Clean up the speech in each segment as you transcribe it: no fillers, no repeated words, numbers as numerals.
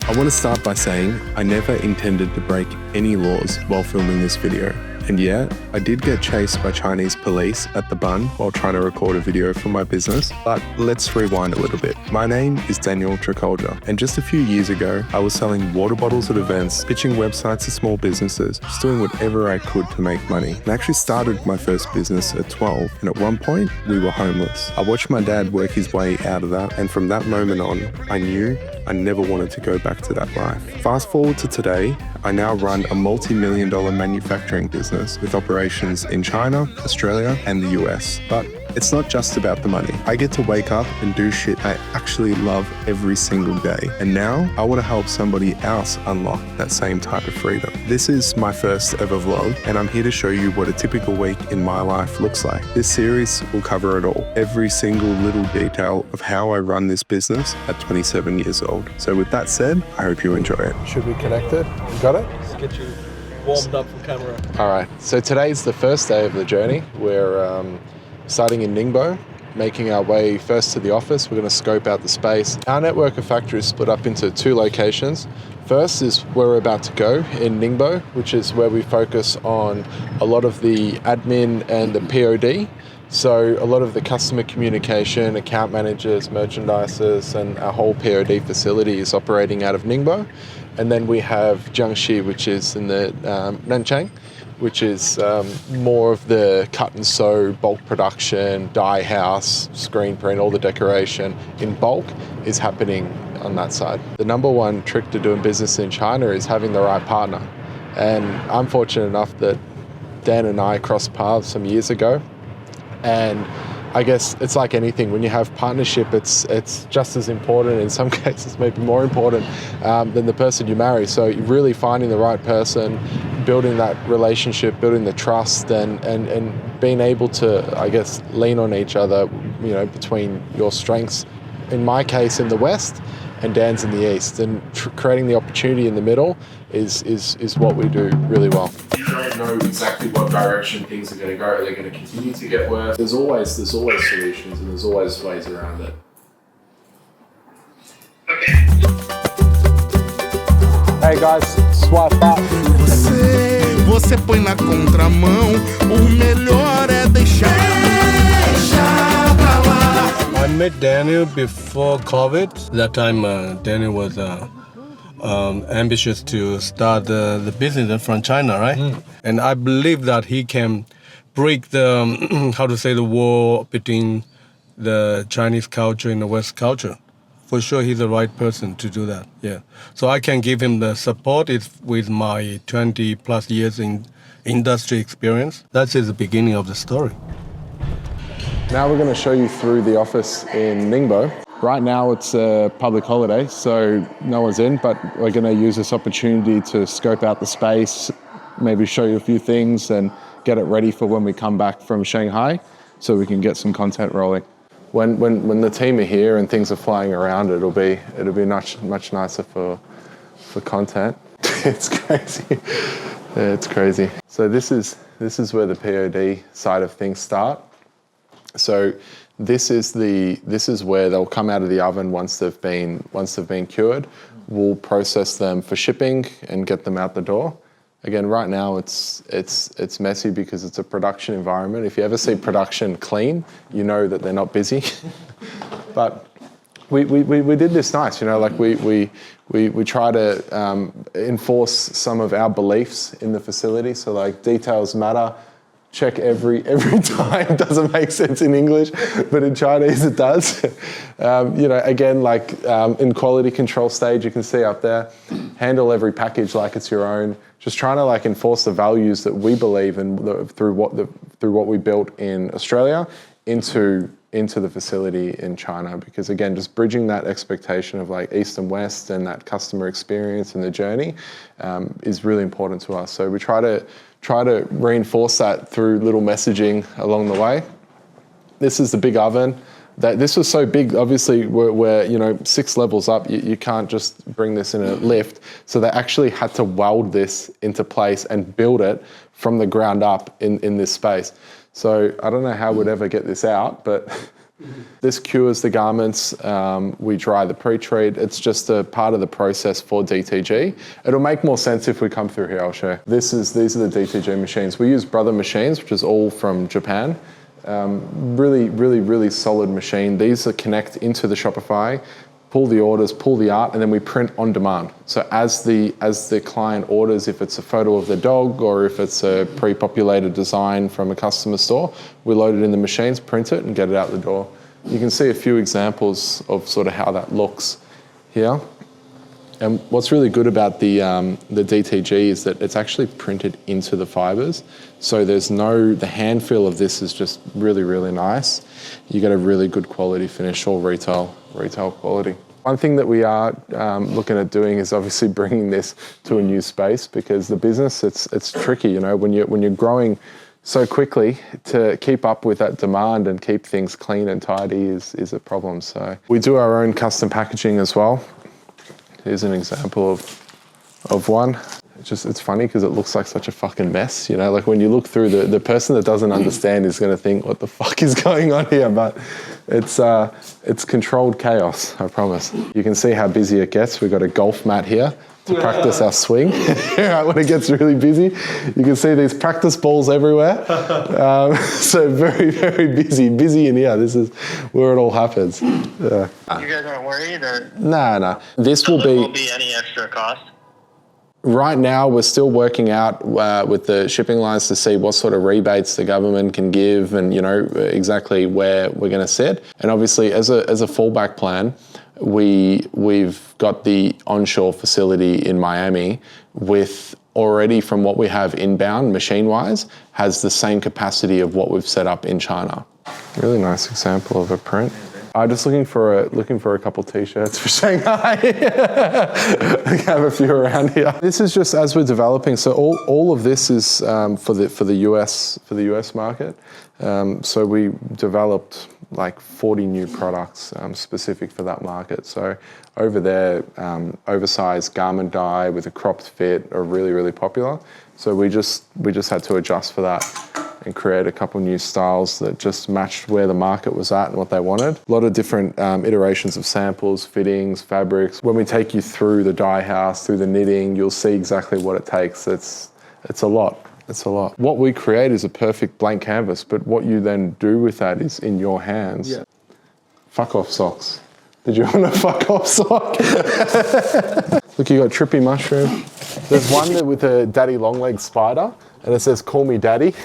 I want to start by saying I never intended to break any laws while filming this video. And yeah, I did get chased by Chinese police at the Bund while trying to record a video for my business, but let's rewind a little bit. My name is Daniel Trkulja, and just a few years ago, I was selling water bottles at events, pitching websites to small businesses, just doing whatever I could to make money. I actually started my first business at 12, and at one point, we were homeless. I watched my dad work his way out of that, and from that moment on, I knew I never wanted to go back to that life. Fast forward to today, I now run a multi-million-dollar manufacturing business with operations in China, Australia, and the US. But it's not just about the money. I get to wake up and do shit I actually love every single day. And now I want to help somebody else unlock that same type of freedom. This is my first ever vlog, and I'm here to show you what a typical week in my life looks like. This series will cover it all, every single little detail of how I run this business at 27 years old. So with that said, I hope you enjoy it. Should we connect it? You got it? Let's get you warmed up for camera. All right, so today's the first day of the journey. We're starting in Ningbo, making our way first to the office. We're going to scope out the space. Our network of factories split up into two locations. First is where we're about to go in Ningbo, which is where we focus on a lot of the admin and the POD. So a lot of the customer communication, account managers, merchandisers, and our whole POD facility is operating out of Ningbo. And then we have Jiangxi, which is in the Nanchang, which is more of the cut and sew, bulk production, dye house, screen print, all the decoration in bulk is happening on that side. The number one trick to doing business in China is having the right partner. And I'm fortunate enough that Dan and I crossed paths some years ago. And I guess it's like anything, when you have partnership, it's just as important, in some cases maybe more important than the person you marry. So you're really finding the right person, building that relationship, building the trust, and being able to, I guess, lean on each other, you know, between your strengths, in my case in the West, and Dan's in the East. And creating the opportunity in the middle is what we do really well. You don't know exactly what direction things are going to go. They're going to continue to get worse. There's always solutions, and there's always ways around it. Hey guys, swipe up. Você põe na contramão, o melhor é deixar pra lá. I met Daniel before COVID. That time Daniel was ambitious to start the business from China, right? And I believe that he can break the, the wall between the Chinese culture and the West culture. For sure, he's the right person to do that, yeah. So I can give him the support with my 20 plus years in industry experience. That's the beginning of the story. Now we're going to show you through the office in Ningbo. Right now it's a public holiday, so no one's in, but we're going to use this opportunity to scope out the space, maybe show you a few things and get it ready for when we come back from Shanghai so we can get some content rolling. When the team are here and things are flying around, it'll be much nicer for content. It's crazy. Yeah, it's crazy. So this is where the POD side of things start. So this is where they'll come out of the oven once they've been cured. We'll process them for shipping and get them out the door. Again, right now it's messy because it's a production environment. If you ever see production clean, you know that they're not busy. But we did this nice, you know, like we try to enforce some of our beliefs in the facility. So like details matter. Check every time. Doesn't make sense in English, but in Chinese it does. You know, again, like in quality control stage, you can see up there, handle every package like it's your own. Just trying to like enforce the values that we believe in through what we built in Australia into the facility in China. Because again, just bridging that expectation of like East and West and that customer experience and the journey is really important to us. So we try to reinforce that through little messaging along the way. This is the big oven. This was so big, obviously we're 6 levels up, you can't just bring this in a lift. So they actually had to weld this into place and build it from the ground up in this space. So I don't know how we'd ever get this out, but This cures the garments. We dry the pre-treat. It's just a part of the process for DTG. It'll make more sense if we come through here, I'll show you. These are the DTG machines. We use Brother machines, which is all from Japan. Really solid machine. These are connect into the Shopify, pull the orders, pull the art, and then we print on demand. So as the client orders, if it's a photo of the dog or if it's a pre-populated design from a customer store, we load it in the machines, print it, and get it out the door. You can see a few examples of sort of how that looks here. And what's really good about the DTG is that it's actually printed into the fibers. So the hand feel of this is just really nice. You get a really good quality finish, all retail quality. One thing that we are looking at doing is obviously bringing this to a new space, because the business, it's tricky, you know, when you're growing so quickly, to keep up with that demand and keep things clean and tidy is a problem. So we do our own custom packaging as well. Here's an example of one. It's funny because it looks like such a fucking mess, you know, like when you look through, the person that doesn't understand is going to think, what the fuck is going on here? But it's controlled chaos, I promise. You can see how busy it gets. We've got a golf mat here to practice our swing. When it gets really busy, you can see these practice balls everywhere. So very busy in here. This is where it all happens. You guys aren't worried, or? No. This will be any extra cost? Right now, we're still working out with the shipping lines to see what sort of rebates the government can give, and you know exactly where we're going to sit. And obviously, as a fallback plan, we've got the onshore facility in Miami with already, from what we have inbound machine-wise, has the same capacity of what we've set up in China. Really nice example of a print. I'm just looking for a couple t-shirts for Shanghai. I have a few around here. This is just as we're developing. So all of this is for the US market. So we developed like 40 new products specific for that market. So over there, oversized garment dye with a cropped fit are really popular. So we just had to adjust for that and create a couple new styles that just matched where the market was at and what they wanted. A lot of different iterations of samples, fittings, fabrics. When we take you through the dye house, through the knitting, you'll see exactly what it takes. It's a lot. It's a lot. What we create is a perfect blank canvas, but what you then do with that is in your hands. Yeah. Fuck off socks. Did you want a fuck off sock? Look, you got trippy mushroom. There's one with a daddy long leg spider, and it says, "Call me daddy."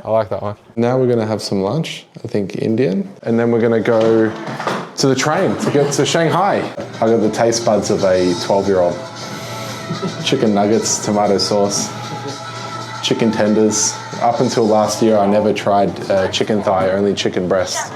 I like that one. Now we're gonna have some lunch, I think Indian, and then we're gonna go to the train to get to Shanghai. I got the taste buds of a 12-year-old. Chicken nuggets, tomato sauce, chicken tenders. Up until last year, I never tried chicken thigh, only chicken breast.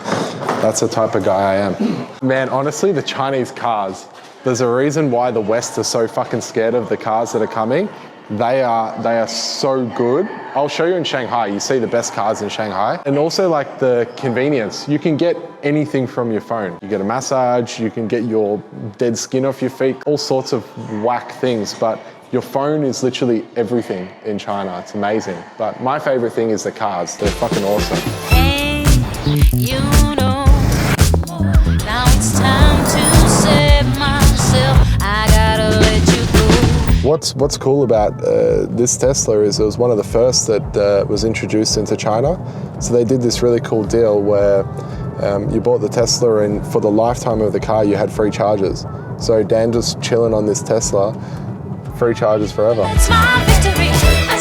That's the type of guy I am. Man, honestly, the Chinese cars, there's a reason why the West are so fucking scared of the cars that are coming. They are so good. I'll show you in Shanghai. You see the best cars in Shanghai. And also like the convenience. You can get anything from your phone. You get a massage, you can get your dead skin off your feet, all sorts of whack things. But your phone is literally everything in China. It's amazing. But my favorite thing is the cars. They're fucking awesome. Hey, you know, now it's time to save myself. I gotta let you go. What's cool about this Tesla is it was one of the first that was introduced into China. So they did this really cool deal where you bought the Tesla and for the lifetime of the car you had free charges. So Dan just chilling on this Tesla, free charges forever. It's my victory. I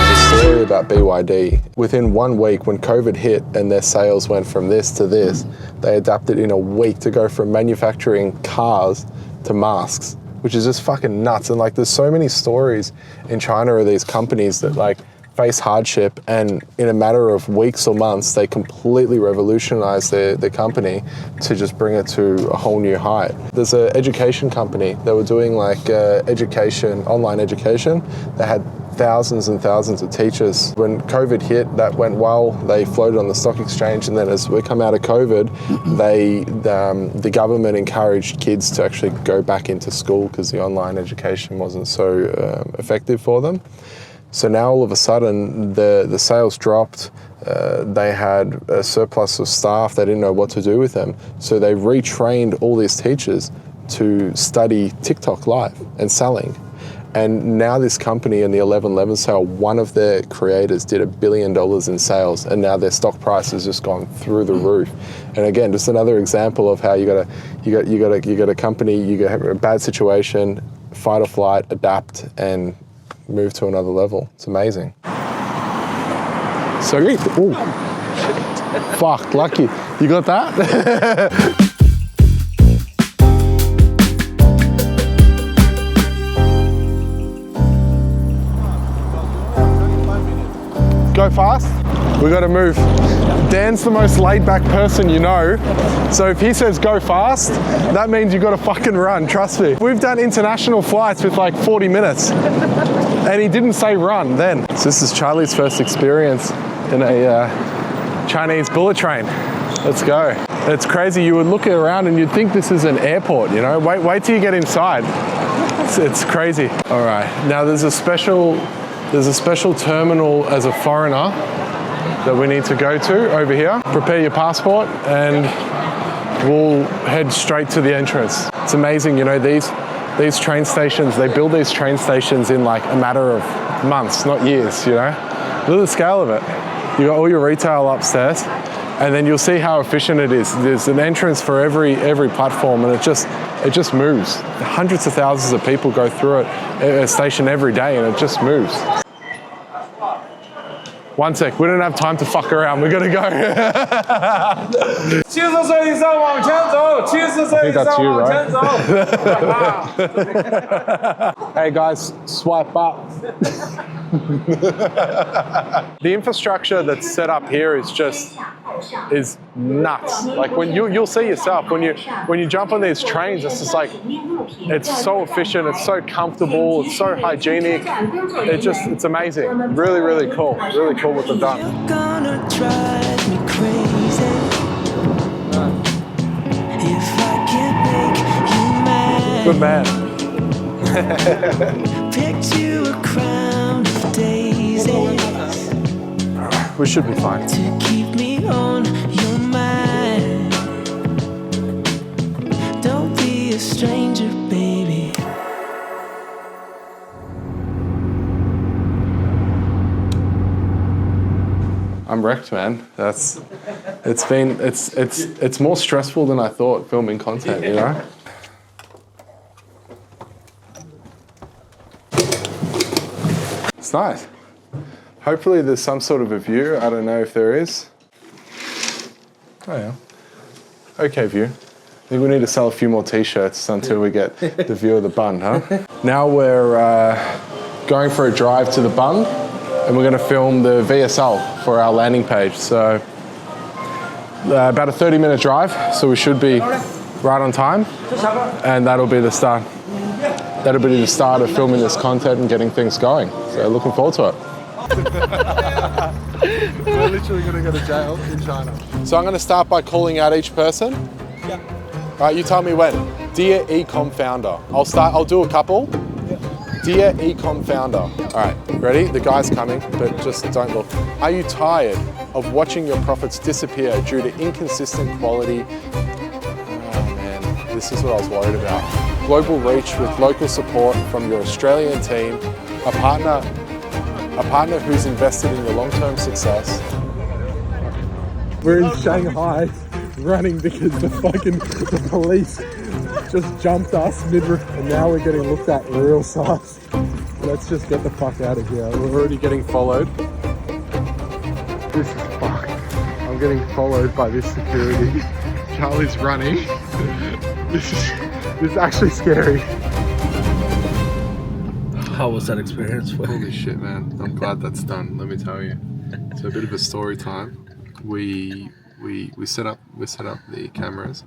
There's a story about BYD. Within 1 week, when COVID hit and their sales went from this to this, they adapted in a week to go from manufacturing cars to masks, which is just fucking nuts. And like, there's so many stories in China of these companies that like face hardship, and in a matter of weeks or months, they completely revolutionize their company to just bring it to a whole new height. There's an education company that were doing like online education. They had thousands and thousands of teachers. When COVID hit, that went well. They floated on the stock exchange, and then as we come out of COVID, the government encouraged kids to actually go back into school because the online education wasn't so effective for them. So now all of a sudden the sales dropped. They had a surplus of staff. They didn't know what to do with them. So they retrained all these teachers to study TikTok live and selling. And now this company in the 11/11 sale, one of their creators did $1 billion in sales, and now their stock price has just gone through the roof. And again, just another example of how you got a company, you got a bad situation, fight or flight, adapt, and move to another level. It's amazing. So, ooh, fuck, lucky. You got that? Go fast. We got to move. Dan's the most laid back person you know. So if he says go fast, that means you got to fucking run, trust me. We've done international flights with like 40 minutes and he didn't say run then. So this is Charlie's first experience in a Chinese bullet train. Let's go. It's crazy. You would look around and you'd think this is an airport, you know? Wait till you get inside. It's crazy. All right, now there's a special terminal as a foreigner that we need to go to over here. Prepare your passport and we'll head straight to the entrance. It's amazing, you know, these train stations, they build these train stations in like a matter of months, not years, you know? Look at the scale of it. You got all your retail upstairs and then you'll see how efficient it is. There's an entrance for every platform and it just moves. Hundreds of thousands of people go through a station every day and it just moves. One sec, we don't have time to fuck around, we gotta go. I think that's you, right? Hey guys, swipe up. The infrastructure that's set up here is nuts. Like when you'll see yourself when you jump on these trains, it's just like it's so efficient, it's so comfortable, it's so hygienic. It's amazing. Really cool. Really cool what they've done. You're gonna drive me crazy if I can't make you mad. Good man. Picked you a crown of daisies We should be fine. to keep me on your mind. Don't be a stranger, baby. I'm wrecked, man. It's more stressful than I thought filming content, you know? It's nice. Hopefully there's some sort of a view. I don't know if there is. Oh yeah. Okay view. I think we need to sell a few more t-shirts until we get the view of the Bund, huh? Now we're going for a drive to the Bund and we're going to film the VSL for our landing page. So about a 30-minute drive, so we should be right on time and that'll be the start. That'll be the start of filming this content and getting things going. So looking forward to it. We're literally going to go to jail in China. So I'm going to start by calling out each person. Yeah. All right, you tell me when. Dear Ecom founder. I'll do a couple. Yeah. Dear Ecom founder. All right, ready? The guy's coming, but just don't look. Are you tired of watching your profits disappear due to inconsistent quality? Oh man, this is what I was worried about. Global reach with local support from your Australian team, a partner who's invested in your long-term success. We're in Shanghai running because the police just jumped us and now we're getting looked at real fast. Let's just get the fuck out of here. We're already getting followed. This is fucked. I'm getting followed by this security. Charlie's running. This is actually scary. How was that experience? Holy shit, man. I'm glad that's done, let me tell you. So a bit of a story time. We set up the cameras.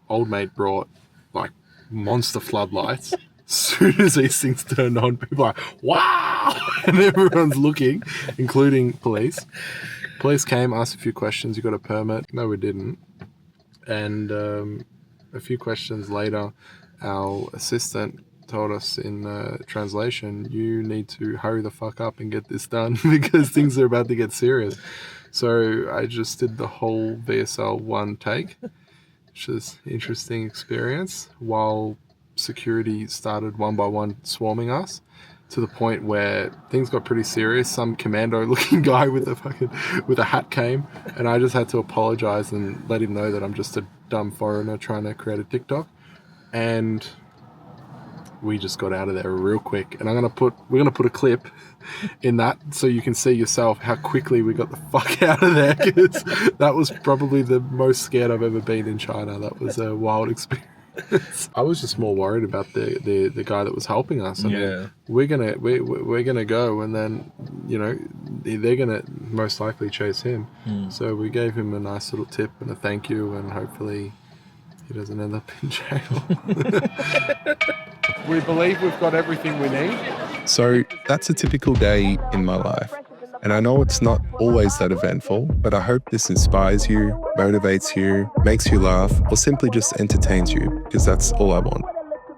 Old mate brought like monster floodlights. As soon as these things turned on, people are like, wow! And everyone's looking, including police. Police came, asked a few questions. You got a permit? No, we didn't. And a few questions later, our assistant told us in translation, you need to hurry the fuck up and get this done because things are about to get serious. So I just did the whole VSL one take, which is an interesting experience, while security started one by one swarming us, to the point where things got pretty serious. Some commando-looking guy with a hat came, and I just had to apologize and let him know that I'm just a dumb foreigner trying to create a TikTok. And we just got out of there real quick. And we're gonna put a clip in that so you can see yourself how quickly we got the fuck out of there, because that was probably the most scared I've ever been in China. That was a wild experience. I was just more worried about the guy that was helping us. I mean, we're gonna go, and then they're gonna most likely chase him. So we gave him a nice little tip and a thank you, and hopefully he doesn't end up in jail. We believe we've got everything we need. So that's a typical day in my life. And I know it's not always that eventful, but I hope this inspires you, motivates you, makes you laugh, or simply just entertains you, because that's all I want.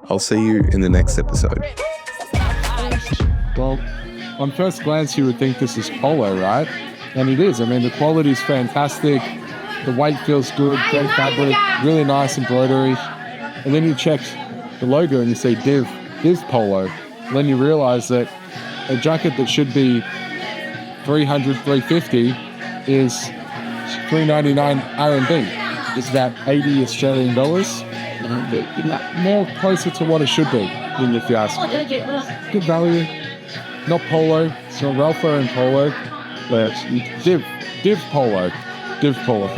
I'll see you in the next episode. Well, on first glance, you would think this is polo, right? And it is. I mean, the quality is fantastic. The weight feels good, great fabric, really nice embroidery. And then you check the logo and you see Div Polo. And then you realize that a jacket that should be $300, $350 is $399 RMB. It's about 80 Australian dollars. More closer to what it should be, if you ask me. Good value. Not polo. It's not Ralph Lauren polo, but Div Polo. Div Polo.